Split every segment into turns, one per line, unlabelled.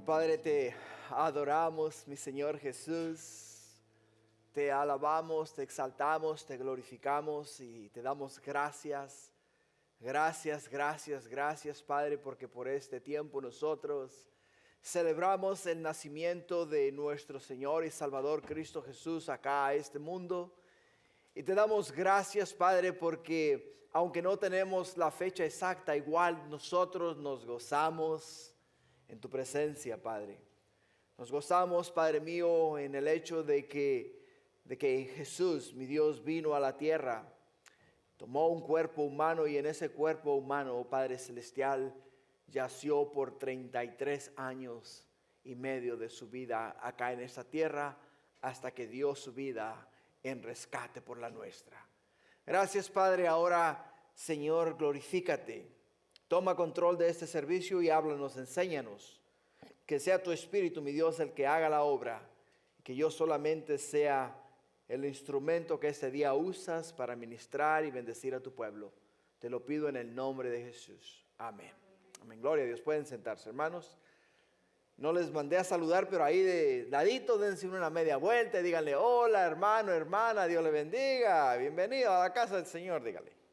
Padre, te adoramos, mi Señor Jesús. Te alabamos, te exaltamos, te glorificamos y te damos gracias. Gracias, gracias, gracias, Padre, porque por este tiempo nosotros celebramos el nacimiento de nuestro Señor y Salvador Cristo Jesús acá a este mundo. Y te damos gracias, Padre, porque aunque no tenemos la fecha exacta, igual nosotros nos gozamos en tu presencia, Padre. Nos gozamos, Padre mío, en el hecho de que Jesús, mi Dios, vino a la tierra, tomó un cuerpo humano y en ese cuerpo humano, Padre Celestial, yació por 33 años y medio de su vida acá en esta tierra hasta que dio su vida en rescate por la nuestra. Gracias, Padre. Ahora, Señor, glorifícate. Toma control de este servicio y háblanos, enséñanos. Que sea tu Espíritu, mi Dios, el que haga la obra. Que yo solamente sea el instrumento que este día usas para ministrar y bendecir a tu pueblo. Te lo pido en el nombre de Jesús. Amén. Amén. Gloria a Dios. Pueden sentarse, hermanos. No les mandé a saludar, pero ahí de ladito dense una media vuelta y díganle: hola, hermano, hermana, Dios le bendiga. Bienvenido a la casa del Señor, díganle.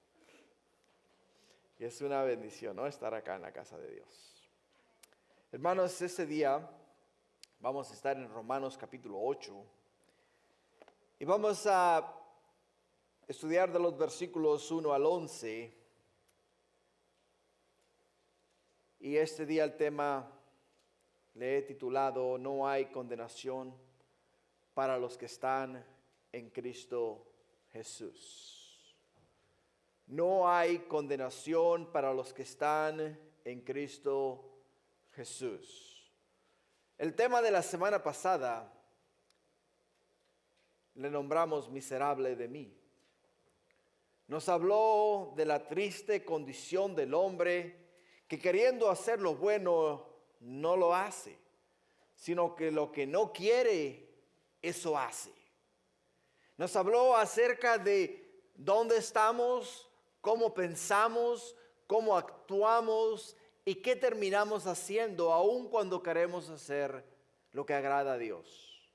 Y es una bendición, ¿no?, estar acá en la casa de Dios. Hermanos, este día vamos a estar en Romanos capítulo 8 y vamos a estudiar de los versículos 1 al 11. Y este día el tema le he titulado: No hay condenación para los que están en Cristo Jesús. No hay condenación para los que están en Cristo Jesús. El tema de la semana pasada le nombramos miserable de mí. Nos habló de la triste condición del hombre que, queriendo hacer lo bueno, no lo hace, sino que lo que no quiere, eso hace. Nos habló acerca de dónde estamos, cómo pensamos, cómo actuamos y qué terminamos haciendo aun cuando queremos hacer lo que agrada a Dios.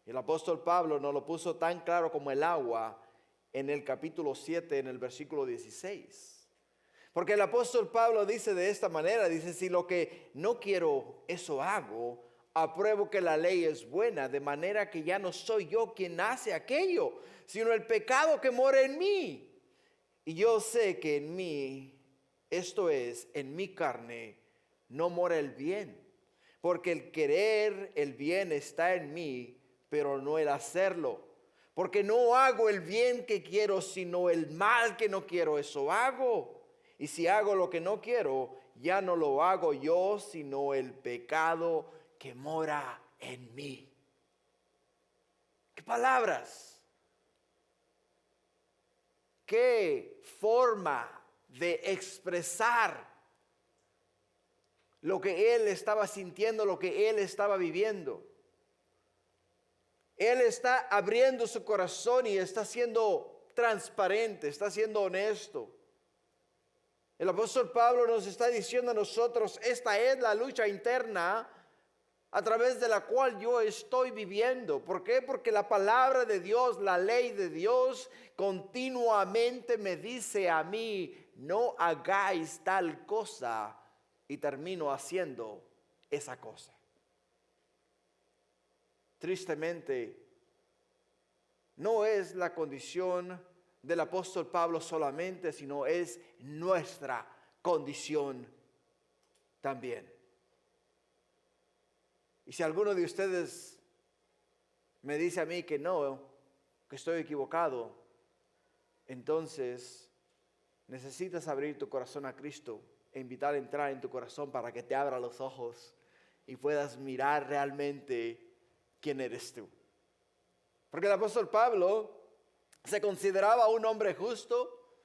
El apóstol Pablo nos lo puso tan claro como el agua en el capítulo 7, en el versículo 16. Porque el apóstol Pablo dice de esta manera, dice: si lo que no quiero, eso hago, apruebo que la ley es buena, de manera que ya no soy yo quien hace aquello, sino el pecado que mora en mí. Y yo sé que en mí, esto es, en mi carne, no mora el bien. Porque el querer el bien está en mí, pero no el hacerlo. Porque no hago el bien que quiero, sino el mal que no quiero, eso hago. Y si hago lo que no quiero, ya no lo hago yo, sino el pecado que mora en mí. ¿Qué palabras? ¿Qué forma de expresar lo que él estaba sintiendo, lo que él estaba viviendo? Él está abriendo su corazón y está siendo transparente, está siendo honesto. El apóstol Pablo nos está diciendo a nosotros: esta es la lucha interna a través de la cual yo estoy viviendo. ¿Por qué? Porque la palabra de Dios, la ley de Dios, continuamente me dice a mí: no hagáis tal cosa, y termino haciendo esa cosa. Tristemente, no es la condición del apóstol Pablo solamente, sino es nuestra condición también. Y si alguno de ustedes me dice a mí que no, que estoy equivocado, entonces necesitas abrir tu corazón a Cristo e invitar a entrar en tu corazón para que te abra los ojos y puedas mirar realmente quién eres tú. Porque el apóstol Pablo se consideraba un hombre justo,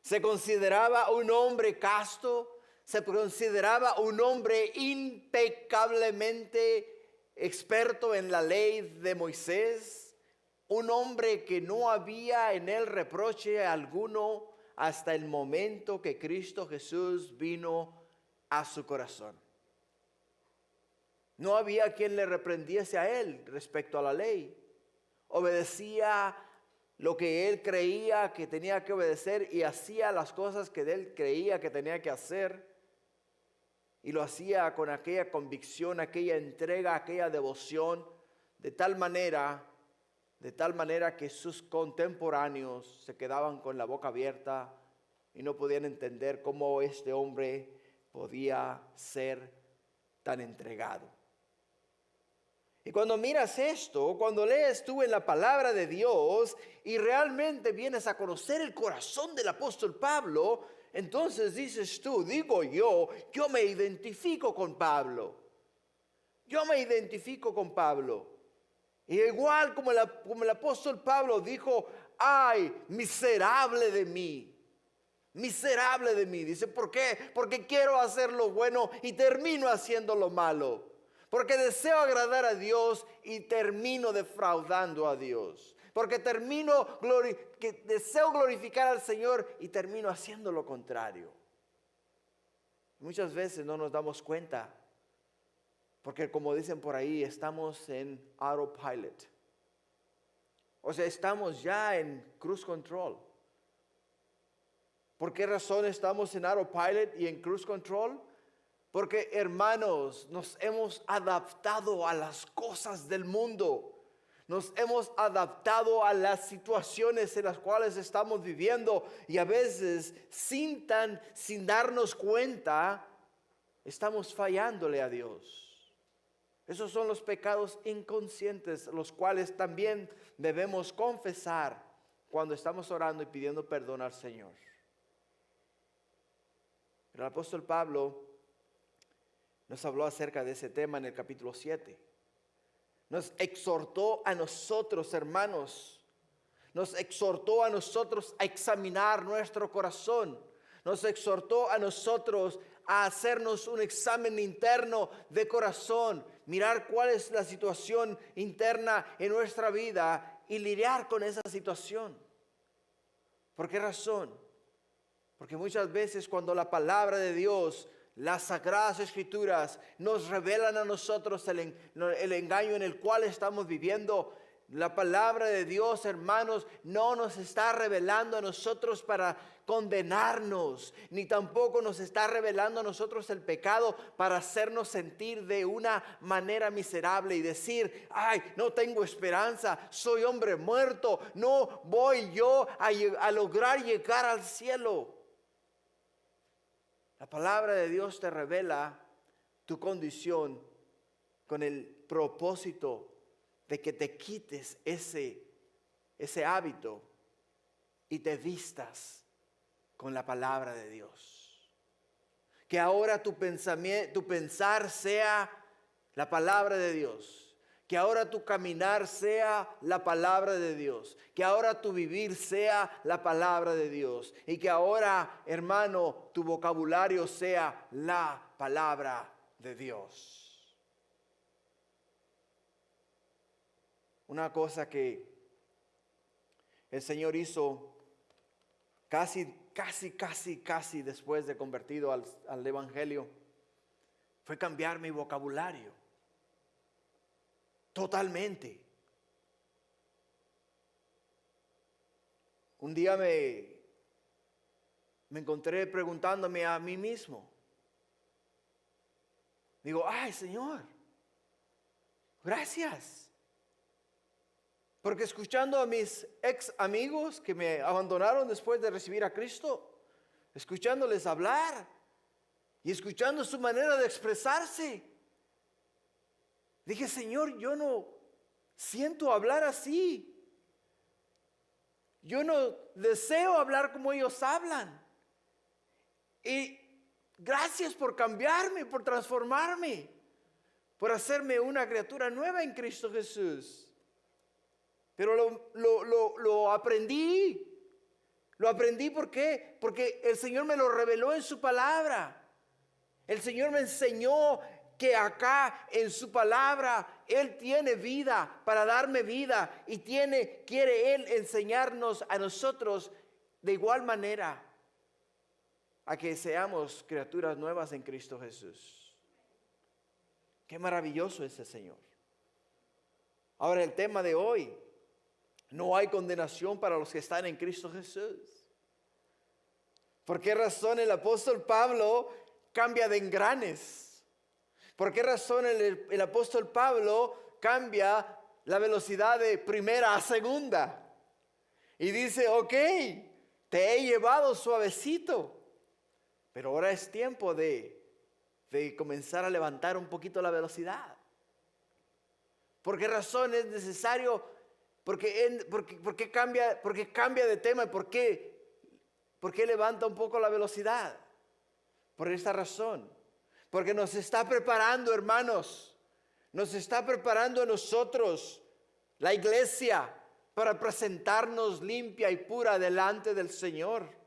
se consideraba un hombre casto, se consideraba un hombre impecablemente experto en la ley de Moisés, un hombre que no había en él reproche alguno hasta el momento que Cristo Jesús vino a su corazón. No había quien le reprendiese a él respecto a la ley. Obedecía lo que él creía que tenía que obedecer y hacía las cosas que él creía que tenía que hacer. Y lo hacía con aquella convicción, aquella entrega, aquella devoción, de tal manera que sus contemporáneos se quedaban con la boca abierta y no podían entender cómo este hombre podía ser tan entregado. Y cuando miras esto, cuando lees tú en la palabra de Dios y realmente vienes a conocer el corazón del apóstol Pablo, entonces dices tú, digo yo me identifico con Pablo. Yo me identifico con Pablo. Y igual como el apóstol Pablo dijo, ay, miserable de mí. Miserable de mí. Dice, ¿por qué? Porque quiero hacer lo bueno y termino haciendo lo malo. Porque deseo agradar a Dios y termino defraudando a Dios. Porque deseo glorificar al Señor y termino haciendo lo contrario. Muchas veces no nos damos cuenta. Porque como dicen por ahí, estamos en autopilot. O sea, estamos ya en cruise control. ¿Por qué razón estamos en autopilot y en cruise control? Porque, hermanos, nos hemos adaptado a las cosas del mundo. Nos hemos adaptado a las situaciones en las cuales estamos viviendo. Y a veces, sin darnos cuenta, estamos fallándole a Dios. Esos son los pecados inconscientes, los cuales también debemos confesar cuando estamos orando y pidiendo perdón al Señor. El apóstol Pablo nos habló acerca de ese tema en el capítulo 7. Nos exhortó a nosotros, hermanos. Nos exhortó a nosotros a examinar nuestro corazón. Nos exhortó a nosotros a hacernos un examen interno de corazón. Mirar cuál es la situación interna en nuestra vida y lidiar con esa situación. ¿Por qué razón? Porque muchas veces cuando la palabra de Dios, las sagradas escrituras nos revelan a nosotros el engaño en el cual estamos viviendo, la palabra de Dios, hermanos, no nos está revelando a nosotros para condenarnos, ni tampoco nos está revelando a nosotros el pecado para hacernos sentir de una manera miserable y decir, ay, no tengo esperanza, soy hombre muerto, no voy yo a lograr llegar al cielo. La palabra de Dios te revela tu condición con el propósito de que te quites ese hábito y te vistas con la palabra de Dios. Que ahora tu pensar sea la palabra de Dios. Que ahora tu caminar sea la palabra de Dios. Que ahora tu vivir sea la palabra de Dios. Y que ahora, hermano, tu vocabulario sea la palabra de Dios. Una cosa que el Señor hizo casi después de convertido al Evangelio fue cambiar mi vocabulario. Totalmente. Un día me encontré preguntándome a mí mismo. Digo, ay, Señor, gracias. Porque escuchando a mis ex amigos que me abandonaron después de recibir a Cristo, escuchándoles hablar y escuchando su manera de expresarse, dije, Señor, yo no siento hablar así. Yo no deseo hablar como ellos hablan. Y gracias por cambiarme, por transformarme, por hacerme una criatura nueva en Cristo Jesús. Pero lo aprendí. Lo aprendí ¿por qué? Porque el Señor me lo reveló en su palabra. El Señor me enseñó que acá en su palabra Él tiene vida para darme vida y quiere Él enseñarnos a nosotros de igual manera a que seamos criaturas nuevas en Cristo Jesús. Qué maravilloso es el Señor. Ahora el tema de hoy: no hay condenación para los que están en Cristo Jesús. ¿Por qué razón el apóstol Pablo cambia de engranes? ¿Por qué razón el apóstol Pablo cambia la velocidad de primera a segunda? Y dice, ok, te he llevado suavecito, pero ahora es tiempo de comenzar a levantar un poquito la velocidad. ¿Por qué razón es necesario? ¿Por qué cambia de tema? ¿Por qué levanta un poco la velocidad? Por esta razón. Porque nos está preparando, hermanos. Nos está preparando a nosotros, la iglesia, para presentarnos limpia y pura delante del Señor.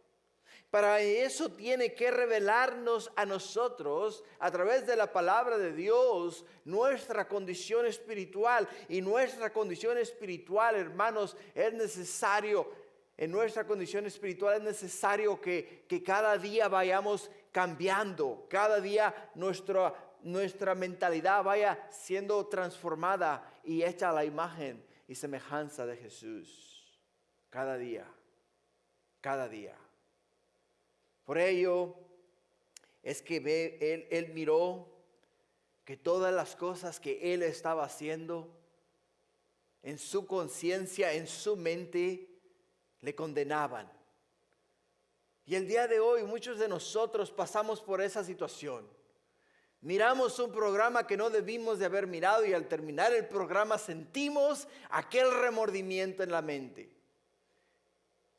Para eso tiene que revelarnos a nosotros, a través de la palabra de Dios, nuestra condición espiritual. Y nuestra condición espiritual, hermanos, es necesario. En nuestra condición espiritual es necesario que cada día vayamos cambiando. Cada día nuestra mentalidad vaya siendo transformada y hecha a la imagen y semejanza de Jesús. Cada día. Cada día. Por ello es que él miró que todas las cosas que él estaba haciendo en su conciencia, en su mente, le condenaban. Y el día de hoy muchos de nosotros pasamos por esa situación. Miramos un programa que no debimos de haber mirado y al terminar el programa sentimos aquel remordimiento en la mente.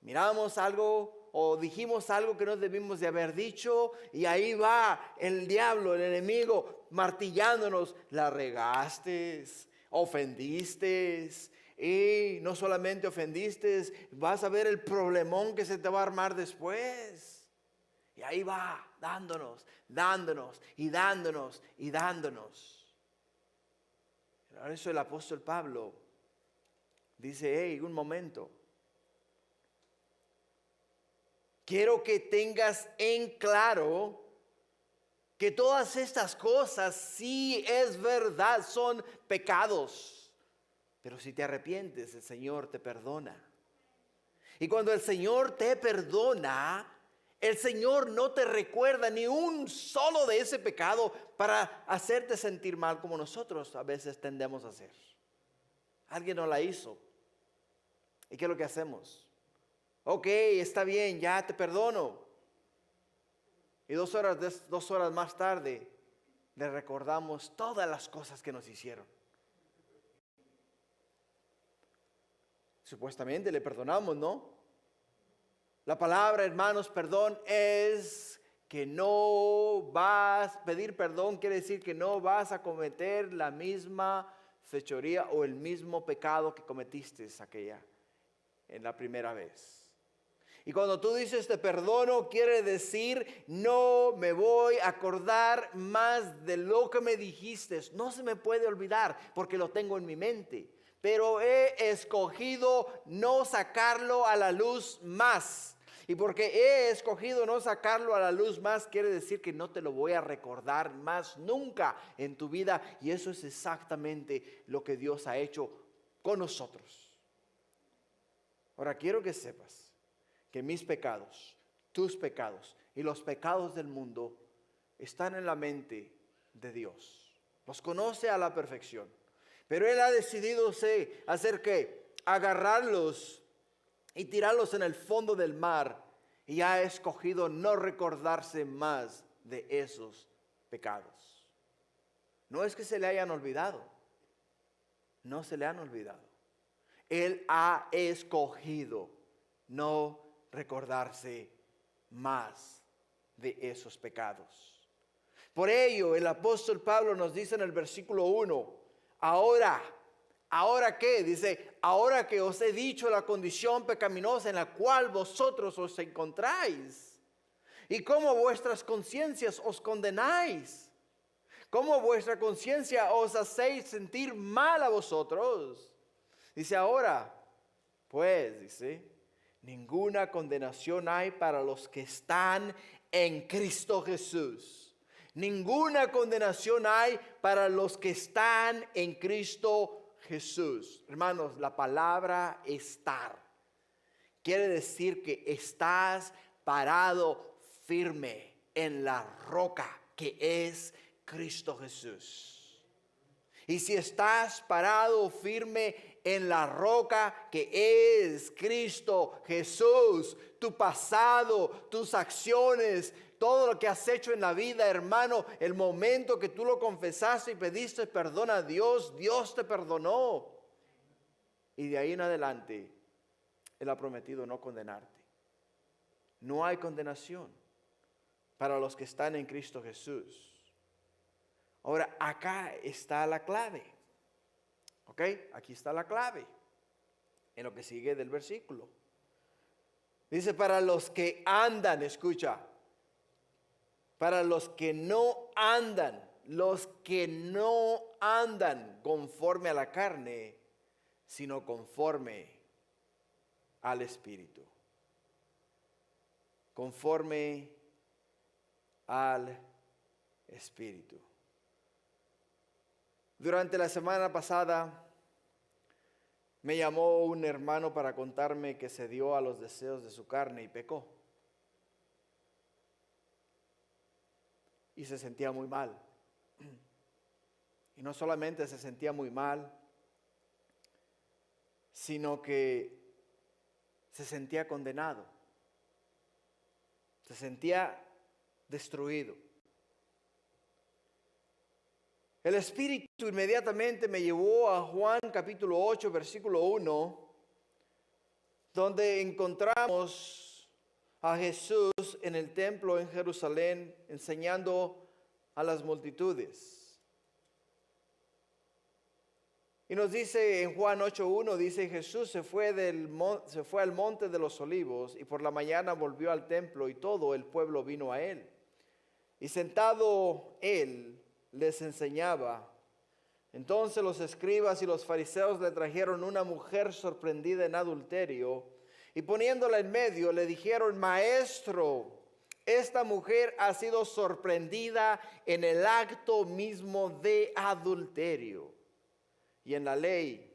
Miramos algo o dijimos algo que no debimos de haber dicho y ahí va el diablo, el enemigo, martillándonos. La regaste, ofendiste. Y no solamente ofendiste, vas a ver el problemón que se te va a armar después. Y ahí va, dándonos. Por eso el apóstol Pablo dice, hey, un momento. Quiero que tengas en claro que todas estas cosas, sí es verdad, son pecados. Pero si te arrepientes, el Señor te perdona. Y cuando el Señor te perdona, el Señor no te recuerda ni un solo de ese pecado para hacerte sentir mal como nosotros a veces tendemos a hacer. Alguien nos la hizo. ¿Y qué es lo que hacemos? Ok, está bien, ya te perdono. Y 2 horas más tarde le recordamos todas las cosas que nos hicieron. Supuestamente le perdonamos, ¿no? La palabra, hermanos, perdón es que no vas, pedir perdón quiere decir que no vas a cometer la misma fechoría o el mismo pecado que cometiste en la primera vez. Y cuando tú dices te perdono, quiere decir no me voy a acordar más de lo que me dijiste. No se me puede olvidar porque lo tengo en mi mente. Pero he escogido no sacarlo a la luz más. Y porque he escogido no sacarlo a la luz más, quiere decir que no te lo voy a recordar más nunca en tu vida. Y eso es exactamente lo que Dios ha hecho con nosotros. Ahora quiero que sepas que mis pecados, tus pecados y los pecados del mundo están en la mente de Dios. Los conoce a la perfección. Pero Él ha decidido hacer que agarrarlos y tirarlos en el fondo del mar. Y ha escogido no recordarse más de esos pecados. No es que se le hayan olvidado. No se le han olvidado. Él ha escogido no recordarse más de esos pecados. Por ello, el apóstol Pablo nos dice en el versículo 1, ¿ahora qué? Dice, ahora que os he dicho la condición pecaminosa en la cual vosotros os encontráis, y cómo vuestras conciencias os condenáis, cómo vuestra conciencia os hacéis sentir mal a vosotros. Dice, ahora, pues, dice, ninguna condenación hay para los que están en Cristo Jesús. Ninguna condenación hay para los que están en Cristo Jesús. Hermanos, la palabra estar quiere decir que estás parado firme en la roca que es Cristo Jesús. Y si estás parado firme en la roca que es Cristo Jesús, tu pasado, tus acciones, todo lo que has hecho en la vida, hermano, el momento que tú lo confesaste y pediste perdón a Dios, Dios te perdonó. Y de ahí en adelante, Él ha prometido no condenarte. No hay condenación para los que están en Cristo Jesús. Ahora, acá está la clave. ¿Ok? Aquí está la clave. En lo que sigue del versículo. Dice, para los que andan, escucha. Para los que no andan conforme a la carne, sino conforme al Espíritu. Conforme al Espíritu. Durante la semana pasada me llamó un hermano para contarme que se dio a los deseos de su carne y pecó. Y se sentía muy mal. Y no solamente se sentía muy mal, sino que se sentía condenado. Se sentía destruido. El Espíritu inmediatamente me llevó a Juan capítulo 8, versículo 1, donde encontramos a Jesús en el templo en Jerusalén enseñando a las multitudes. Y nos dice en Juan 8:1, dice, Jesús se fue al monte de los olivos y por la mañana volvió al templo y todo el pueblo vino a él. Y sentado él les enseñaba. Entonces los escribas y los fariseos le trajeron una mujer sorprendida en adulterio y poniéndola en medio le dijeron, Maestro, esta mujer ha sido sorprendida en el acto mismo de adulterio. Y en la ley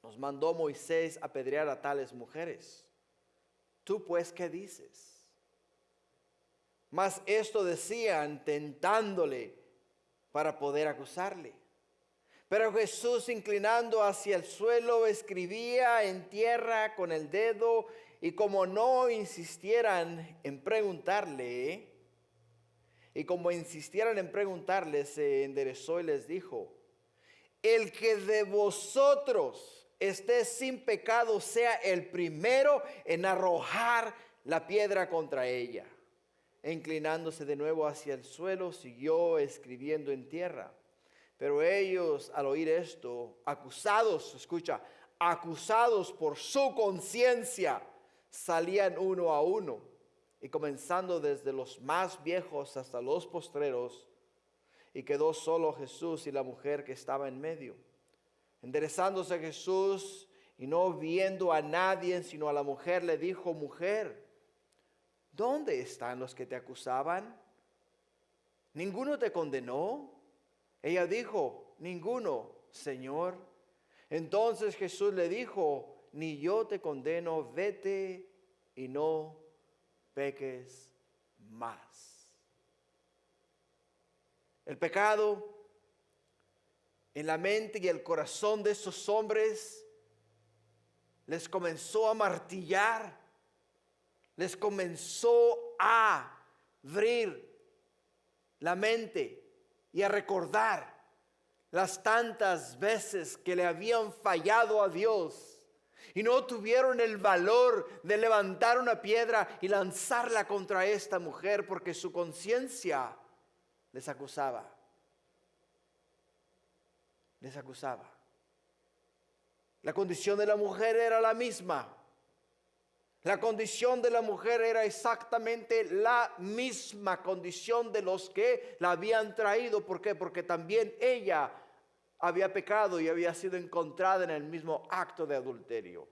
nos mandó Moisés apedrear a tales mujeres. ¿Tú pues qué dices? Mas esto decían tentándole para poder acusarle. Pero Jesús, inclinando hacia el suelo, escribía en tierra con el dedo, y como no insistieran en preguntarle, se enderezó y les dijo, el que de vosotros esté sin pecado sea el primero en arrojar la piedra contra ella. E inclinándose de nuevo hacia el suelo, siguió escribiendo en tierra. Pero ellos, al oír esto, acusados por su conciencia, salían uno a uno, y comenzando desde los más viejos hasta los postreros, y quedó solo Jesús y la mujer que estaba en medio. Enderezándose Jesús y no viendo a nadie sino a la mujer, le dijo, mujer, ¿dónde están los que te acusaban? ¿Ninguno te condenó? Ella dijo, ninguno, Señor. Entonces Jesús le dijo, ni yo te condeno, vete y no peques más. El pecado en la mente y el corazón de esos hombres les comenzó a martillar, les comenzó a abrir la mente y a recordar las tantas veces que le habían fallado a Dios y no tuvieron el valor de levantar una piedra y lanzarla contra esta mujer porque su conciencia les acusaba. La condición de la mujer era la misma. La condición de la mujer era exactamente la misma condición de los que la habían traído. ¿Por qué? Porque también ella había pecado y había sido encontrada en el mismo acto de adulterio,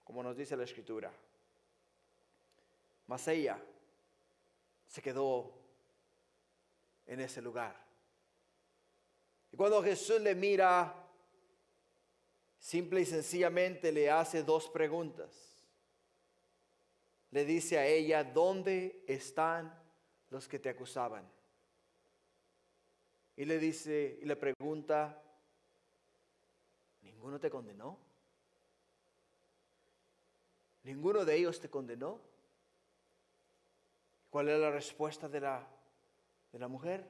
como nos dice la Escritura. Mas ella se quedó en ese lugar. Y cuando Jesús le mira, simple y sencillamente le hace dos preguntas. Le dice a ella, ¿dónde están los que te acusaban? Y le dice, y le pregunta, ¿ninguno te condenó? ¿Ninguno de ellos te condenó? ¿Cuál es la respuesta de la mujer?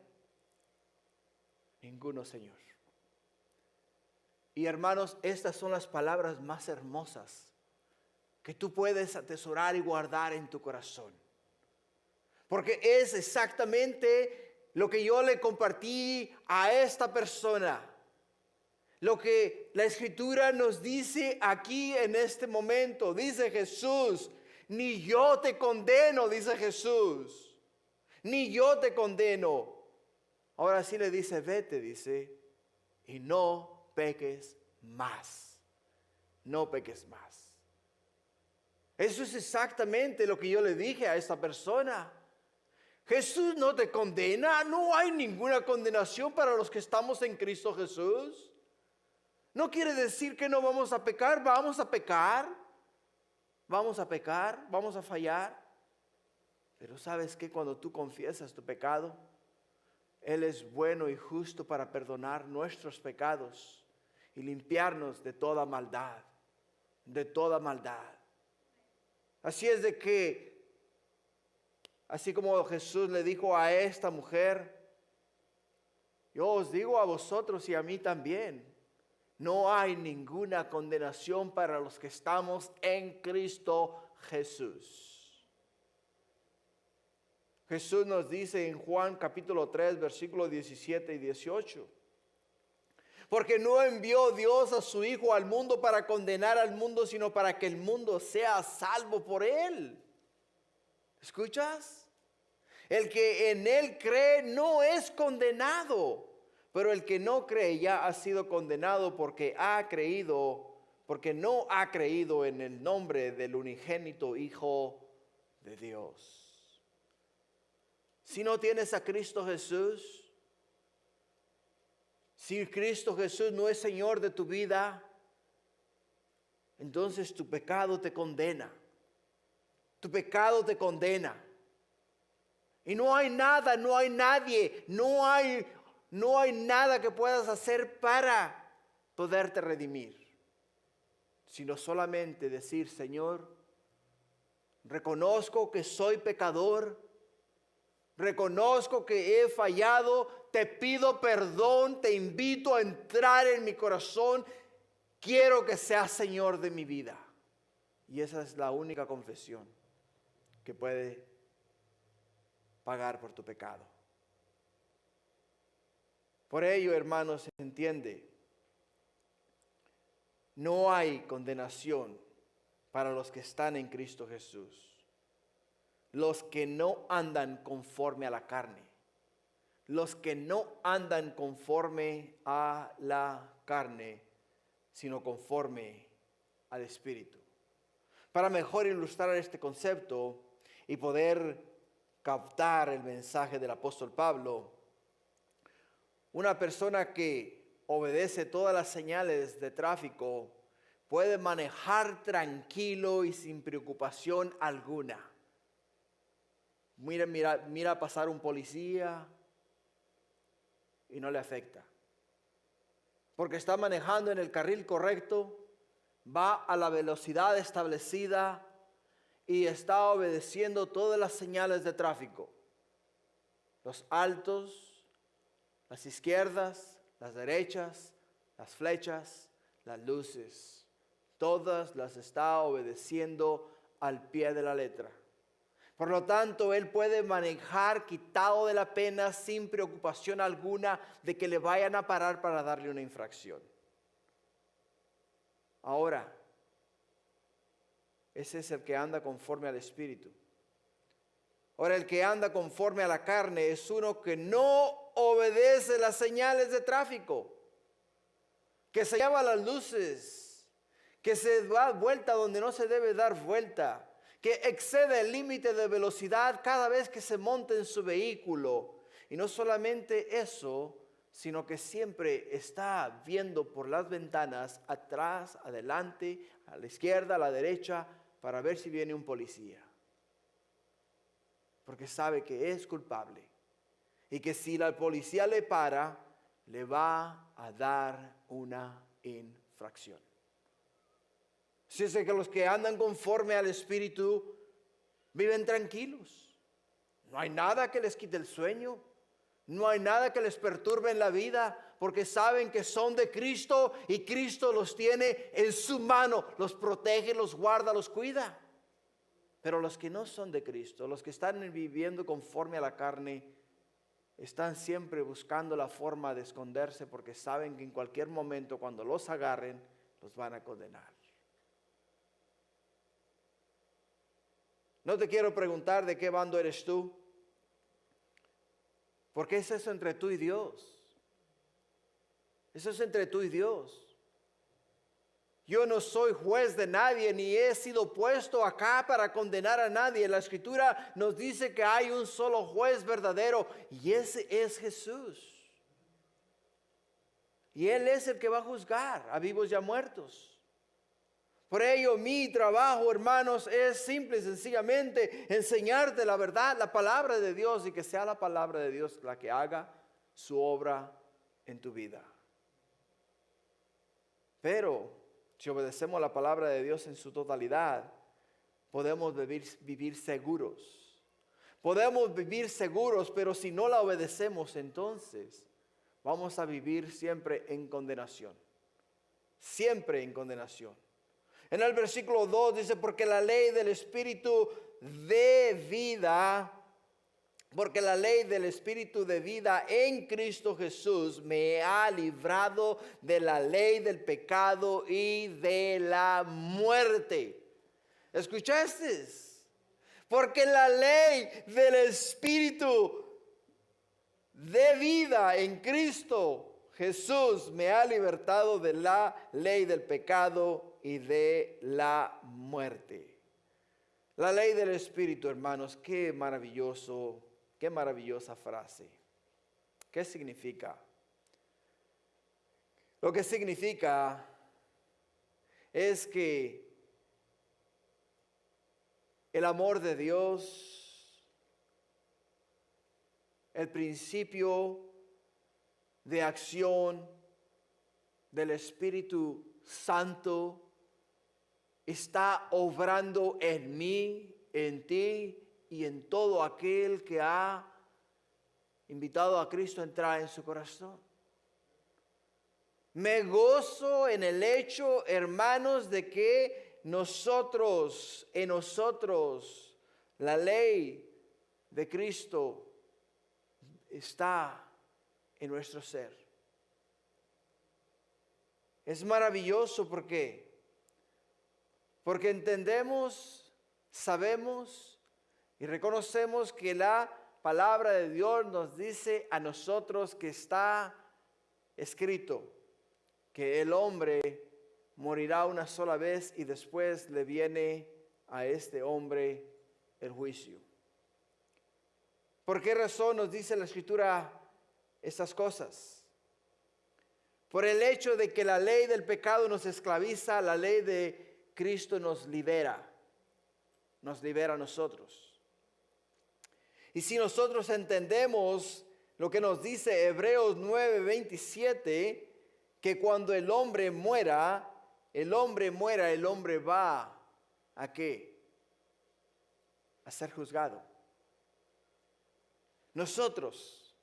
Ninguno, Señor. Y hermanos, estas son las palabras más hermosas que tú puedes atesorar y guardar en tu corazón. Porque es exactamente lo que yo le compartí a esta persona. Lo que la Escritura nos dice aquí en este momento. Dice Jesús, ni yo te condeno, dice Jesús. Ni yo te condeno. Ahora sí le dice, vete, dice, y no peques más. No peques más. Eso es exactamente lo que yo le dije a esta persona. Jesús no te condena. No hay ninguna condenación para los que estamos en Cristo Jesús. No quiere decir que no vamos a pecar. Vamos a pecar. Vamos a pecar. Vamos a fallar. Pero ¿sabes qué? Cuando tú confiesas tu pecado, Él es bueno y justo para perdonar nuestros pecados y limpiarnos de toda maldad. De toda maldad. Así es de que, así como Jesús le dijo a esta mujer, yo os digo a vosotros y a mí también, no hay ninguna condenación para los que estamos en Cristo Jesús. Jesús nos dice en Juan capítulo 3, versículos 17 y 18. Porque no envió Dios a su Hijo al mundo para condenar al mundo, sino para que el mundo sea salvo por Él. ¿Escuchas? El que en Él cree no es condenado, pero el que no cree ya ha sido condenado porque no ha creído en el nombre del unigénito Hijo de Dios. Si no tienes a Cristo Jesús, si Cristo Jesús no es Señor de tu vida, entonces tu pecado te condena. Tu pecado te condena. Y no hay nada, no hay nadie, no hay nada que puedas hacer para poderte redimir. Sino solamente decir, Señor, reconozco que soy pecador. Reconozco que he fallado, te pido perdón, te invito a entrar en mi corazón, quiero que seas Señor de mi vida. Y esa es la única confesión que puede pagar por tu pecado. Por ello, hermanos, entiende, no hay condenación para los que están en Cristo Jesús. Los que no andan conforme a la carne. Los que no andan conforme a la carne, sino conforme al Espíritu. Para mejor ilustrar este concepto y poder captar el mensaje del apóstol Pablo, una persona que obedece todas las señales de tráfico puede manejar tranquilo y sin preocupación alguna. Mira pasar un policía y no le afecta. Porque está manejando en el carril correcto, va a la velocidad establecida y está obedeciendo todas las señales de tráfico. Los altos, las izquierdas, las derechas, las flechas, las luces. Todas las está obedeciendo al pie de la letra. Por lo tanto, él puede manejar quitado de la pena sin preocupación alguna de que le vayan a parar para darle una infracción. Ahora, ese es el que anda conforme al Espíritu. Ahora, el que anda conforme a la carne es uno que no obedece las señales de tráfico, que se lleva las luces, que se da vuelta donde no se debe dar vuelta, que excede el límite de velocidad cada vez que se monta en su vehículo Y no solamente eso, sino que siempre está viendo por las ventanas, atrás, adelante, a la izquierda, a la derecha, para ver si viene un policía. Porque sabe que es culpable. Y que si la policía le para, le va a dar una infracción. Así es que los que andan conforme al Espíritu viven tranquilos. No hay nada que les quite el sueño. No hay nada que les perturbe en la vida, porque saben que son de Cristo y Cristo los tiene en su mano, los protege, los guarda, los cuida. Pero los que no son de Cristo, los que están viviendo conforme a la carne, están siempre buscando la forma de esconderse porque saben que en cualquier momento cuando los agarren, los van a condenar. No te quiero preguntar de qué bando eres tú. Porque es eso entre tú y Dios. Eso es entre tú y Dios. Yo no soy juez de nadie, ni he sido puesto acá para condenar a nadie. La Escritura nos dice que hay un solo juez verdadero, y ese es Jesús. Y Él es el que va a juzgar a vivos y a muertos. Por ello, mi trabajo, hermanos, es simple y sencillamente enseñarte la verdad, la palabra de Dios, y que sea la palabra de Dios la que haga su obra en tu vida. Pero si obedecemos la palabra de Dios en su totalidad, podemos vivir seguros. Podemos vivir seguros, pero si no la obedecemos, entonces vamos a vivir siempre en condenación. Siempre en condenación. En el versículo 2 dice, porque la ley del Espíritu de vida, porque la ley del Espíritu de vida en Cristo Jesús me ha librado de la ley del pecado y de la muerte. ¿Escuchaste? Porque la ley del Espíritu de vida en Cristo Jesús me ha libertado de la ley del pecado y de la muerte. La ley del Espíritu, hermanos, qué maravilloso, qué maravillosa frase. ¿Qué significa? Lo que significa es que el amor de Dios, el principio de acción del Espíritu Santo está obrando en mí, en ti y en todo aquel que ha invitado a Cristo a entrar en su corazón. Me gozo en el hecho, hermanos, de que en nosotros, la ley de Cristo está en nuestro ser. Es maravilloso porque entendemos, sabemos y reconocemos que la palabra de Dios nos dice a nosotros que está escrito que el hombre morirá una sola vez y después le viene a este hombre el juicio. ¿Por qué razón nos dice la Escritura estas cosas? Por el hecho de que la ley del pecado nos esclaviza, la ley de Cristo nos libera a nosotros. Y si nosotros entendemos lo que nos dice Hebreos 9:27, que cuando el hombre muera, el hombre va ¿a qué? A ser juzgado. Nosotros,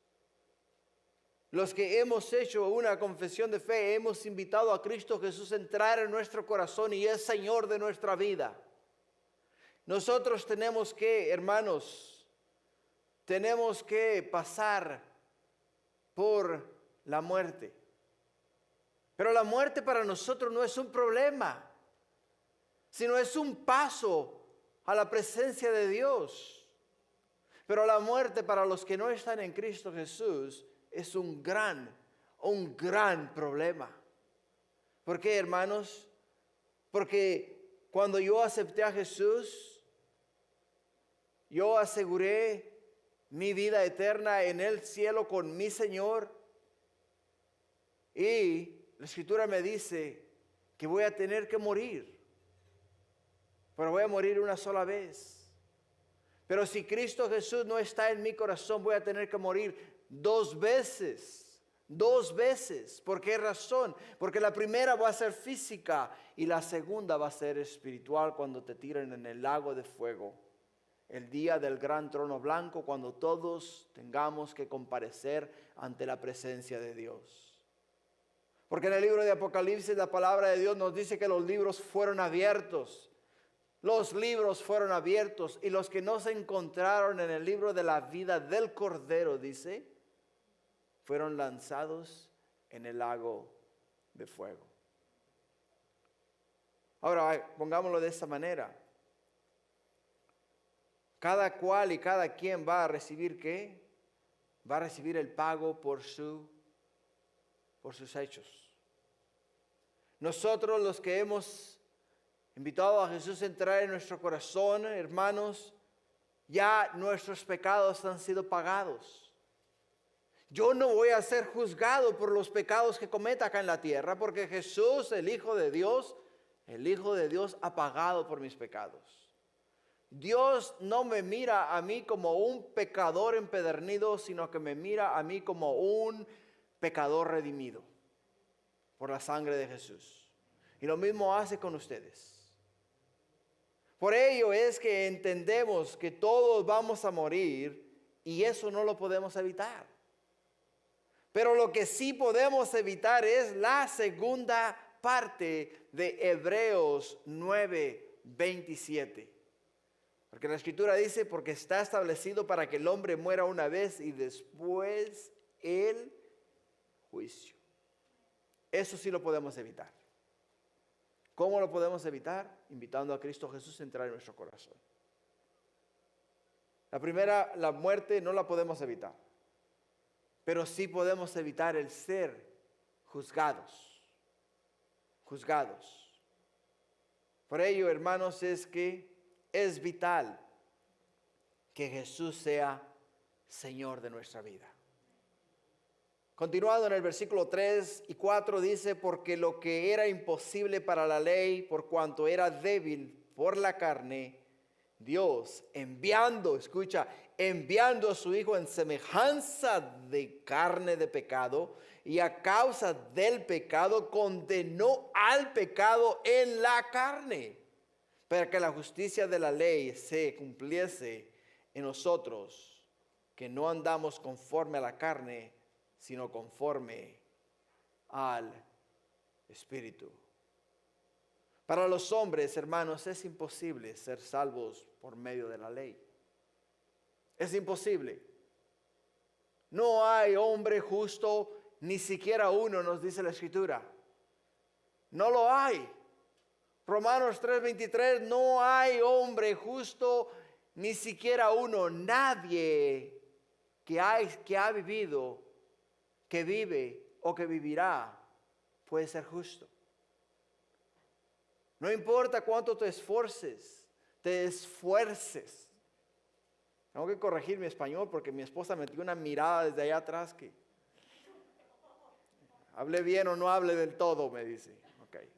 los que hemos hecho una confesión de fe, hemos invitado a Cristo Jesús a entrar en nuestro corazón y es Señor de nuestra vida. Nosotros tenemos que, hermanos, tenemos que pasar por la muerte. Pero la muerte para nosotros no es un problema, sino es un paso a la presencia de Dios. Pero la muerte para los que no están en Cristo Jesús es un gran problema. ¿Por qué, hermanos? Porque cuando yo acepté a Jesús, yo aseguré mi vida eterna en el cielo con mi Señor. Y la Escritura me dice que voy a tener que morir, pero voy a morir una sola vez. Pero si Cristo Jesús no está en mi corazón, voy a tener que morir 2 veces. 2 veces. ¿Por qué razón? Porque la primera va a ser física y la segunda va a ser espiritual cuando te tiren en el lago de fuego. El día del gran trono blanco, cuando todos tengamos que comparecer ante la presencia de Dios. Porque en el libro de Apocalipsis la palabra de Dios nos dice que los libros fueron abiertos. Los libros fueron abiertos y los que no se encontraron en el libro de la vida del Cordero, dice, fueron lanzados en el lago de fuego. Ahora, pongámoslo de esta manera. Cada cual y cada quien va a recibir ¿qué? Va a recibir el pago por sus hechos. Nosotros los que hemos invitado a Jesús a entrar en nuestro corazón, hermanos, ya nuestros pecados han sido pagados. Yo no voy a ser juzgado por los pecados que cometa acá en la tierra, porque Jesús, el Hijo de Dios ha pagado por mis pecados. Dios no me mira a mí como un pecador empedernido, sino que me mira a mí como un pecador redimido por la sangre de Jesús. Y lo mismo hace con ustedes. Por ello es que entendemos que todos vamos a morir y eso no lo podemos evitar. Pero lo que sí podemos evitar es la segunda parte de Hebreos 9:27. Porque la Escritura dice, porque está establecido para que el hombre muera una vez y después el juicio. Eso sí lo podemos evitar. ¿Cómo lo podemos evitar? Invitando a Cristo Jesús a entrar en nuestro corazón. La primera, la muerte, no la podemos evitar. Pero sí podemos evitar el ser juzgados. Juzgados. Por ello, hermanos, es que es vital que Jesús sea Señor de nuestra vida. Continuando en el versículo 3 y 4 dice, porque lo que era imposible para la ley, por cuanto era débil por la carne, Dios enviando a su Hijo en semejanza de carne de pecado, y a causa del pecado condenó al pecado en la carne, para que la justicia de la ley se cumpliese en nosotros, que no andamos conforme a la carne, sino conforme al Espíritu. Para los hombres, hermanos, es imposible ser salvos por medio de la ley. Es imposible. No hay hombre justo, ni siquiera uno, nos dice la Escritura. No lo hay. Romanos 3:23, no hay hombre justo, ni siquiera uno. Nadie que ha vivido, que vive o que vivirá, puede ser justo. No importa cuánto te esfuerces. Tengo que corregir mi español porque mi esposa me dio una mirada desde allá atrás que hable bien o no hable del todo, me dice. Okay.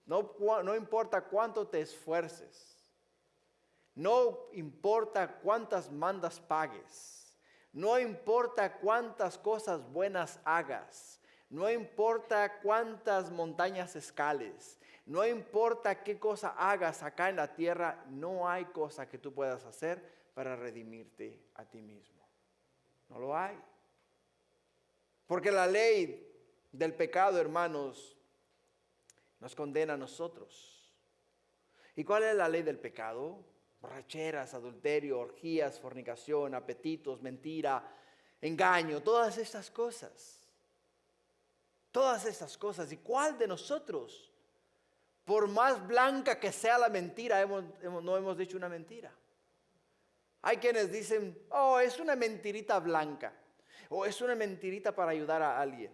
No importa cuánto te esfuerces. No importa cuántas mandas pagues. No importa cuántas cosas buenas hagas. No importa cuántas montañas escales. No importa qué cosa hagas acá en la tierra, no hay cosa que tú puedas hacer para redimirte a ti mismo. No lo hay. Porque la ley del pecado, hermanos, nos condena a nosotros. ¿Y cuál es la ley del pecado? Borracheras, adulterio, orgías, fornicación, apetitos, mentira, engaño, todas estas cosas. Todas estas cosas. ¿Y cuál de nosotros? Por más blanca que sea la mentira, no hemos dicho una mentira. Hay quienes dicen, oh, es una mentirita blanca. O es una mentirita para ayudar a alguien.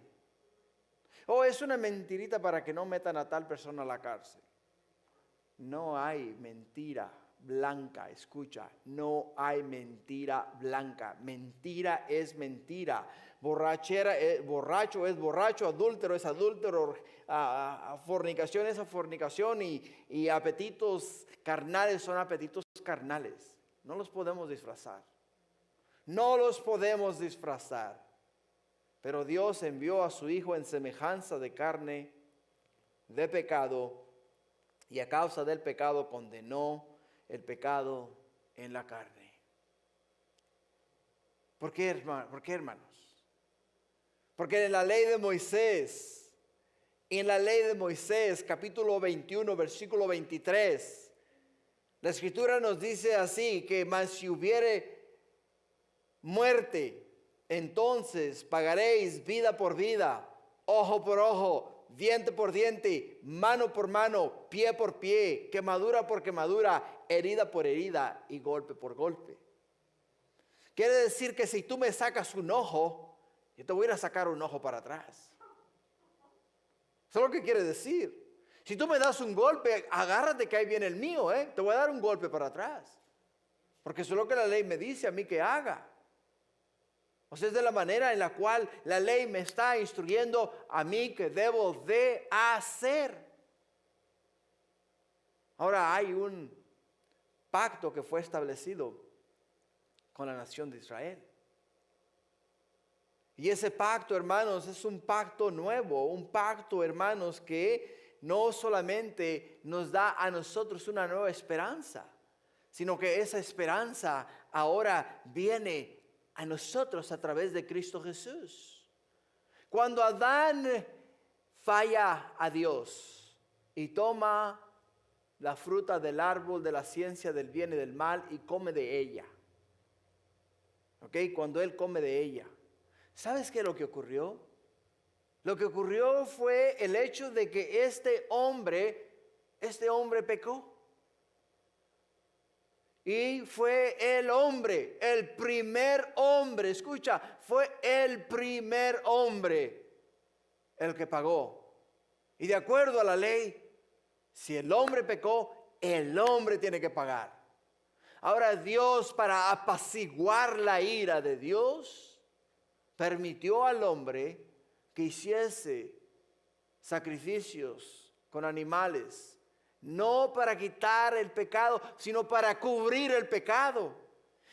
O es una mentirita para que no metan a tal persona a la cárcel. No hay mentira blanca. Escucha, no hay mentira blanca. Mentira es mentira. Borrachera, borracho es borracho, adúltero es adúltero, fornicación es fornicación y apetitos carnales son apetitos carnales. No los podemos disfrazar. No los podemos disfrazar. Pero Dios envió a su Hijo en semejanza de carne, de pecado, y a causa del pecado condenó el pecado en la carne. ¿Por qué, hermanos? Porque en la ley de Moisés, capítulo 21, versículo 23, la Escritura nos dice así, que mas si hubiere muerte, entonces pagaréis vida por vida, ojo por ojo, diente por diente, mano por mano, pie por pie, quemadura por quemadura, herida por herida y golpe por golpe. Quiere decir que si tú me sacas un ojo, yo te voy a ir a sacar un ojo para atrás. Eso es lo que quiere decir. Si tú me das un golpe, agárrate que ahí viene el mío, te voy a dar un golpe para atrás. Porque eso es lo que la ley me dice a mí que haga. O sea, es de la manera en la cual la ley me está instruyendo a mí que debo de hacer. Ahora hay un pacto que fue establecido con la nación de Israel. Y ese pacto, hermanos, es un pacto nuevo, un pacto, hermanos, que no solamente nos da a nosotros una nueva esperanza, sino que esa esperanza ahora viene a nosotros a través de Cristo Jesús. Cuando Adán falla a Dios y toma la fruta del árbol de la ciencia del bien y del mal y come de ella. Cuando él come de ella. ¿Sabes qué es lo que ocurrió? Lo que ocurrió fue el hecho de que este hombre pecó. Y fue el primer hombre, escucha, fue el primer hombre el que pagó. Y de acuerdo a la ley, si el hombre pecó, el hombre tiene que pagar. Ahora Dios, para apaciguar la ira de Dios, permitió al hombre que hiciese sacrificios con animales, no para quitar el pecado, sino para cubrir el pecado.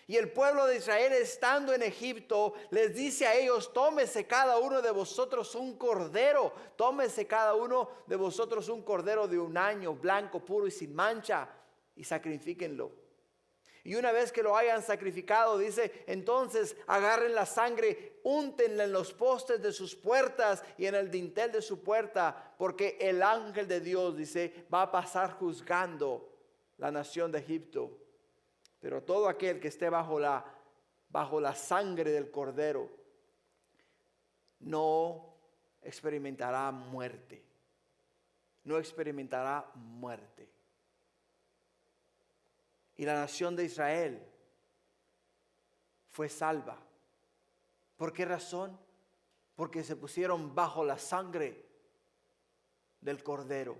Y el pueblo de Israel, estando en Egipto, les dice a ellos: tómese cada uno de vosotros un cordero, tómese cada uno de vosotros un cordero de un año, blanco, puro y sin mancha, y sacrifíquenlo. Y una vez que lo hayan sacrificado, dice, entonces agarren la sangre, úntenla en los postes de sus puertas y en el dintel de su puerta, porque el ángel de Dios, dice, va a pasar juzgando la nación de Egipto. Pero todo aquel que esté bajo la sangre del cordero no experimentará muerte. No experimentará muerte. Y la nación de Israel fue salva. ¿Por qué razón? Porque se pusieron bajo la sangre del cordero.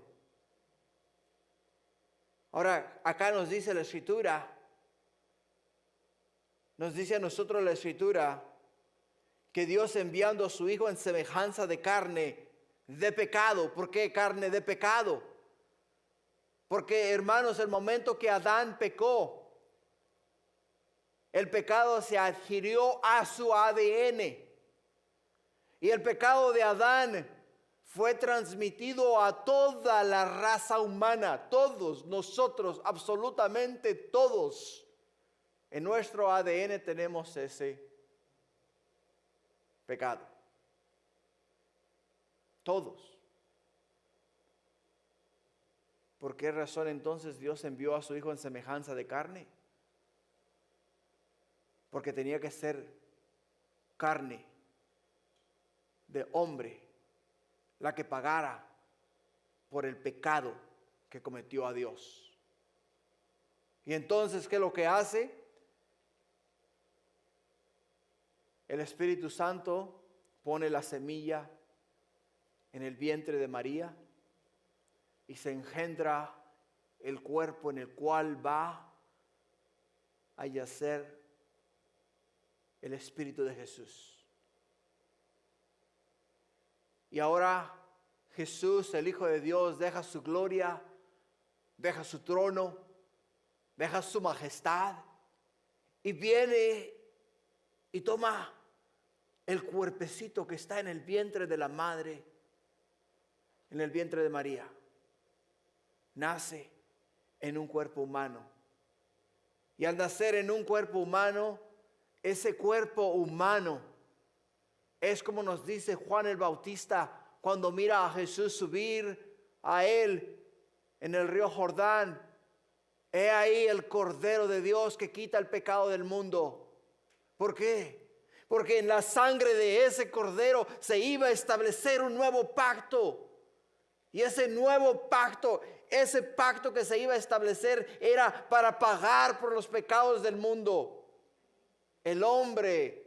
Ahora, acá nos dice la Escritura, nos dice a nosotros la Escritura, que Dios enviando a su Hijo en semejanza de carne de pecado. ¿Por qué carne de pecado? Porque, hermanos, el momento que Adán pecó, el pecado se adhirió a su ADN. Y el pecado de Adán fue transmitido a toda la raza humana. Todos nosotros, absolutamente todos, en nuestro ADN tenemos ese pecado. Todos. ¿Por qué razón entonces Dios envió a su Hijo en semejanza de carne? Porque tenía que ser carne de hombre la que pagara por el pecado que cometió a Dios. Y entonces, ¿qué es lo que hace? El Espíritu Santo pone la semilla en el vientre de María y se engendra el cuerpo en el cual va a yacer el Espíritu de Jesús. Y ahora Jesús, el Hijo de Dios, deja su gloria, deja su trono, deja su majestad y viene y toma el cuerpecito que está en el vientre de la madre, en el vientre de María. Nace en un cuerpo humano. Y al nacer en un cuerpo humano, ese cuerpo humano es como nos dice Juan el Bautista cuando mira a Jesús subir a él en el río Jordán. He ahí el Cordero de Dios que quita el pecado del mundo. ¿Por qué? Porque en la sangre de ese Cordero se iba a establecer un nuevo pacto. Y ese nuevo pacto, ese pacto que se iba a establecer era para pagar por los pecados del mundo. El hombre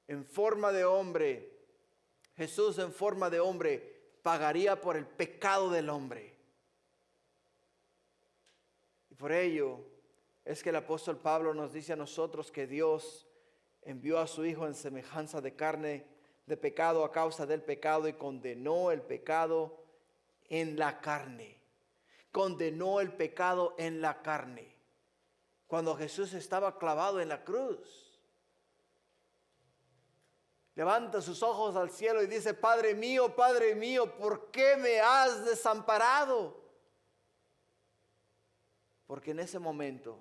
en forma de hombre, Jesús en forma de hombre, pagaría por el pecado del hombre. Y por ello es que el apóstol Pablo nos dice a nosotros que Dios envió a su Hijo en semejanza de carne, de pecado a causa del pecado, y condenó el pecado en la carne. Condenó el pecado en la carne. Cuando Jesús estaba clavado en la cruz, levanta sus ojos al cielo y dice: Padre mío, ¿por qué me has desamparado? Porque en ese momento